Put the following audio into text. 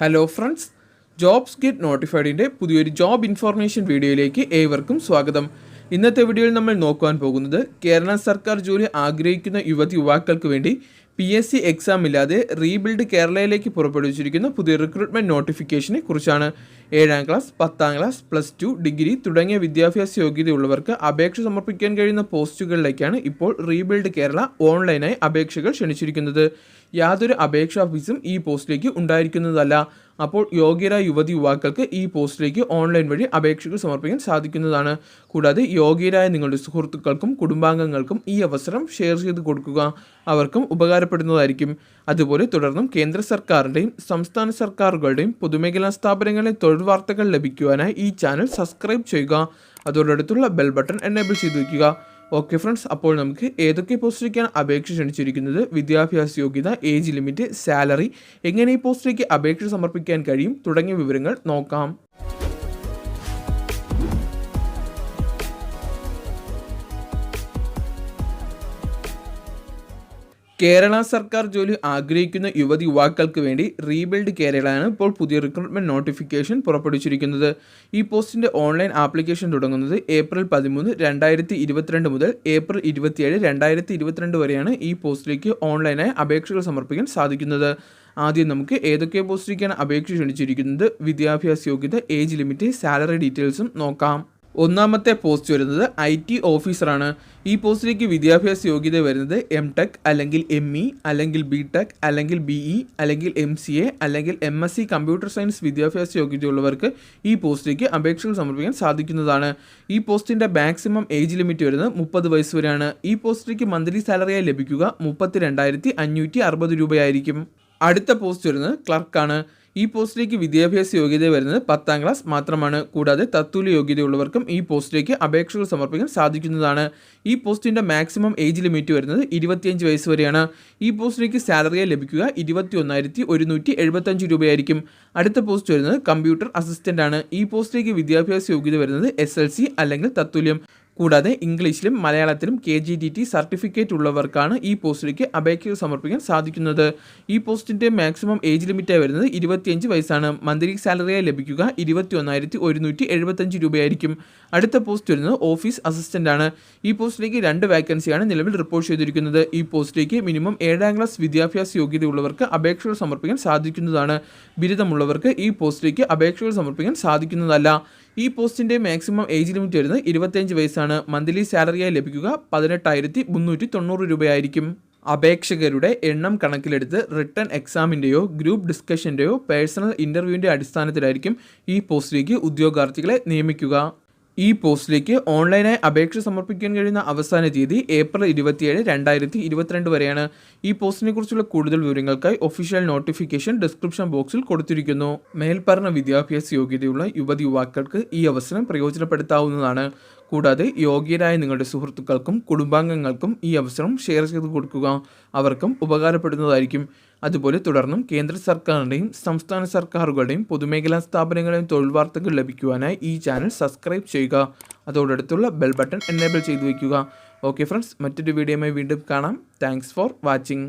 Hello friends, jobs get നോട്ടിഫൈഡിൻ്റെ പുതിയൊരു job information വീഡിയോയിലേക്ക് ഏവർക്കും സ്വാഗതം. ഇന്നത്തെ വീഡിയോയിൽ നമ്മൾ നോക്കുവാൻ പോകുന്നത് കേരള സർക്കാർ ജോലി ആഗ്രഹിക്കുന്ന യുവാക്കൾക്ക് വേണ്ടി PSC എക്സാം ഇല്ലാതെ റീബിൽഡ് കേരളയിലേക്ക് പുറപ്പെടുവിച്ചിരിക്കുന്ന പുതിയ റിക്രൂട്ട്മെൻറ്റ് നോട്ടിഫിക്കേഷനെ കുറിച്ചാണ്. 7ാം ക്ലാസ്, 10ാം ക്ലാസ്, +2, ഡിഗ്രി തുടങ്ങിയ വിദ്യാഭ്യാസ യോഗ്യതയുള്ളവർക്ക് അപേക്ഷ സമർപ്പിക്കാൻ കഴിയുന്ന പോസ്റ്റുകളിലേക്കാണ് ഇപ്പോൾ റീബിൽഡ് കേരള ഓൺലൈനായി അപേക്ഷകൾ ക്ഷണിച്ചിരിക്കുന്നത്. യാതൊരു അപേക്ഷാ ഫീസും ഈ പോസ്റ്റിലേക്ക് ഉണ്ടായിരിക്കുന്നതല്ല. അപ്പോൾ യോഗ്യരായ യുവാക്കൾക്ക് ഈ പോസ്റ്റിലേക്ക് ഓൺലൈൻ വഴി അപേക്ഷകൾ സമർപ്പിക്കാൻ സാധിക്കുന്നതാണ്. കൂടാതെ യോഗ്യരായ നിങ്ങളുടെ സുഹൃത്തുക്കൾക്കും കുടുംബാംഗങ്ങൾക്കും ഈ അവസരം ഷെയർ ചെയ്ത് കൊടുക്കുക. അവർക്കും ഉപകാരപ്പെടുന്നതായിരിക്കും. അതുപോലെ തുടർന്നും കേന്ദ്ര സർക്കാരിൻ്റെയും സംസ്ഥാന സർക്കാരുകളുടെയും പൊതുമേഖലാ സ്ഥാപനങ്ങളിലെ തൊഴിൽ വാർത്തകൾ ലഭിക്കുവാനായി ഈ ചാനൽ സബ്സ്ക്രൈബ് ചെയ്യുക. അതോടടുത്തുള്ള ബെൽ ബട്ടൺ എനേബിൾ ചെയ്ത് വയ്ക്കുക. ഓക്കെ ഫ്രണ്ട്സ്, അപ്പോൾ നമുക്ക് ഏതൊക്കെ പോസ്റ്റിലേക്കാണ് അപേക്ഷ ക്ഷണിച്ചിരിക്കുന്നത്, വിദ്യാഭ്യാസ യോഗ്യത, ഏജ് ലിമിറ്റ്, സാലറി, എങ്ങനെ ഈ പോസ്റ്റിലേക്ക് അപേക്ഷ സമർപ്പിക്കാൻ കഴിയും തുടങ്ങിയ വിവരങ്ങൾ നോക്കാം. കേരള സർക്കാർ ജോലി ആഗ്രഹിക്കുന്ന യുവാക്കൾക്ക് വേണ്ടി റീബിൽഡ് കേരളയാണ് ഇപ്പോൾ പുതിയ റിക്രൂട്ട്മെൻറ്റ് നോട്ടിഫിക്കേഷൻ പുറപ്പെടുവിച്ചിരിക്കുന്നത്. ഈ പോസ്റ്റിൻ്റെ ഓൺലൈൻ ആപ്ലിക്കേഷൻ തുടങ്ങുന്നത് ഏപ്രിൽ 13, 2022 മുതൽ ഏപ്രിൽ 27, 2022 വരെയാണ് ഈ പോസ്റ്റിലേക്ക് ഓൺലൈനായി അപേക്ഷകൾ സമർപ്പിക്കാൻ സാധിക്കുന്നത്. ആദ്യം നമുക്ക് ഏതൊക്കെ പോസ്റ്റിലേക്കാണ് അപേക്ഷ ക്ഷണിച്ചിരിക്കുന്നത്, വിദ്യാഭ്യാസ യോഗ്യത, ഏജ് ലിമിറ്റ്, സാലറി ഡീറ്റെയിൽസും നോക്കാം. ഒന്നാമത്തെ പോസ്റ്റ് വരുന്നത് IT ഓഫീസറാണ്. ഈ പോസ്റ്റിലേക്ക് വിദ്യാഭ്യാസ യോഗ്യത വരുന്നത് MTech അല്ലെങ്കിൽ ME അല്ലെങ്കിൽ BTech അല്ലെങ്കിൽ BE അല്ലെങ്കിൽ MCA അല്ലെങ്കിൽ MSc കമ്പ്യൂട്ടർ സയൻസ് വിദ്യാഭ്യാസ യോഗ്യതയുള്ളവർക്ക് ഈ പോസ്റ്റിലേക്ക് അപേക്ഷകൾ സമർപ്പിക്കാൻ സാധിക്കുന്നതാണ്. ഈ പോസ്റ്റിൻ്റെ മാക്സിമം ഏജ് ലിമിറ്റ് വരുന്നത് 30 വയസ്സ് വരെയാണ്. ഈ പോസ്റ്റിലേക്ക് മന്ത്ലി സാലറിയായി ലഭിക്കുക 32,560 രൂപയായിരിക്കും. അടുത്ത പോസ്റ്റ് വരുന്നത് ക്ലർക്കാണ്. ഈ പോസ്റ്റിലേക്ക് വിദ്യാഭ്യാസ യോഗ്യത വരുന്നത് 10ാം ക്ലാസ് മാത്രമാണ്. കൂടാതെ തത്തുല്യ യോഗ്യതയുള്ളവർക്കും ഈ പോസ്റ്റിലേക്ക് അപേക്ഷകൾ സമർപ്പിക്കാൻ സാധിക്കുന്നതാണ്. ഈ പോസ്റ്റിൻ്റെ മാക്സിമം ഏജ് ലിമിറ്റ് വരുന്നത് 25 വയസ്സ് വരെയാണ്. ഈ പോസ്റ്റിലേക്ക് സാലറിയായി ലഭിക്കുക 21,175 രൂപയായിരിക്കും. അടുത്ത പോസ്റ്റ് വരുന്നത് കമ്പ്യൂട്ടർ അസിസ്റ്റൻ്റ് ആണ്. ഈ പോസ്റ്റിലേക്ക് വിദ്യാഭ്യാസ യോഗ്യത വരുന്നത് SLC അല്ലെങ്കിൽ തത്തുല്യം. കൂടാതെ ഇംഗ്ലീഷിലും മലയാളത്തിലും KGTT സർട്ടിഫിക്കറ്റ് ഉള്ളവർക്കാണ് ഈ പോസ്റ്റിലേക്ക് അപേക്ഷകൾ സമർപ്പിക്കാൻ സാധിക്കുന്നത്. ഈ പോസ്റ്റിൻ്റെ മാക്സിമം ഏജ് ലിമിറ്റായി വരുന്നത് 25 വയസ്സാണ്. മന്ത്ലി സാലറിയായി ലഭിക്കുക 21,175 രൂപയായിരിക്കും. അടുത്ത പോസ്റ്റ് വരുന്നത് ഓഫീസ് അസിസ്റ്റൻ്റ് ആണ്. ഈ പോസ്റ്റിലേക്ക് 2 വാക്കൻസിയാണ് നിലവിൽ റിപ്പോർട്ട് ചെയ്തിരിക്കുന്നത്. ഈ പോസ്റ്റിലേക്ക് മിനിമം 7ാം ക്ലാസ് വിദ്യാഭ്യാസ യോഗ്യതയുള്ളവർക്ക് അപേക്ഷകൾ സമർപ്പിക്കാൻ സാധിക്കുന്നതാണ്. ബിരുദമുള്ളവർക്ക് ഈ പോസ്റ്റിലേക്ക് അപേക്ഷകൾ സമർപ്പിക്കാൻ സാധിക്കുന്നതല്ല. ഈ പോസ്റ്റിൻ്റെ മാക്സിമം ഏജ് ലിമിറ്റ് വരുന്നത് 25 വയസ്സാണ്. മന്ത്ലി സാലറിയായി ലഭിക്കുക 18,390 രൂപയായിരിക്കും. അപേക്ഷകരുടെ എണ്ണം കണക്കിലെടുത്ത് റിട്ടൺ എക്സാമിൻ്റെയോ ഗ്രൂപ്പ് ഡിസ്കഷൻ്റെയോ പേഴ്സണൽ ഇൻ്റർവ്യൂവിൻ്റെ അടിസ്ഥാനത്തിലായിരിക്കും ഈ പോസ്റ്റിലേക്ക് ഉദ്യോഗാർത്ഥികളെ നിയമിക്കുക. ഈ പോസ്റ്റിലേക്ക് ഓൺലൈനായി അപേക്ഷ സമർപ്പിക്കാൻ കഴിയുന്ന അവസാന തീയതി ഏപ്രിൽ 27, 2022 വരെയാണ്. ഈ പോസ്റ്റിനെ കുറിച്ചുള്ള കൂടുതൽ വിവരങ്ങൾക്കായി ഒഫീഷ്യൽ നോട്ടിഫിക്കേഷൻ ഡിസ്ക്രിപ്ഷൻ ബോക്സിൽ കൊടുത്തിരിക്കുന്നു. മേൽപ്പറഞ്ഞ വിദ്യാഭ്യാസ യോഗ്യതയുള്ള യുവാക്കൾക്ക് ഈ അവസരം പ്രയോജനപ്പെടുത്താവുന്നതാണ്. കൂടാതെ യോഗ്യരായ നിങ്ങളുടെ സുഹൃത്തുക്കൾക്കും കുടുംബാംഗങ്ങൾക്കും ഈ അവസരം ഷെയർ ചെയ്ത് കൊടുക്കുക. അവർക്കും ഉപകാരപ്പെടുന്നതായിരിക്കും. അതുപോലെ തുടർന്നും കേന്ദ്ര സർക്കാരിൻ്റെയും സംസ്ഥാന സർക്കാരുകളുടെയും പൊതുമേഖലാ സ്ഥാപനങ്ങളുടെയും തൊഴിൽ വാർത്തകൾ ലഭിക്കുവാനായി ഈ ചാനൽ സബ്സ്ക്രൈബ് ചെയ്യുക. അതോടടുത്തുള്ള ബെൽ ബട്ടൺ എനേബിൾ ചെയ്തു വയ്ക്കുക. ഓക്കെ ഫ്രണ്ട്സ്, മറ്റൊരു വീഡിയോയുമായി വീണ്ടും കാണാം. Thanks for watching.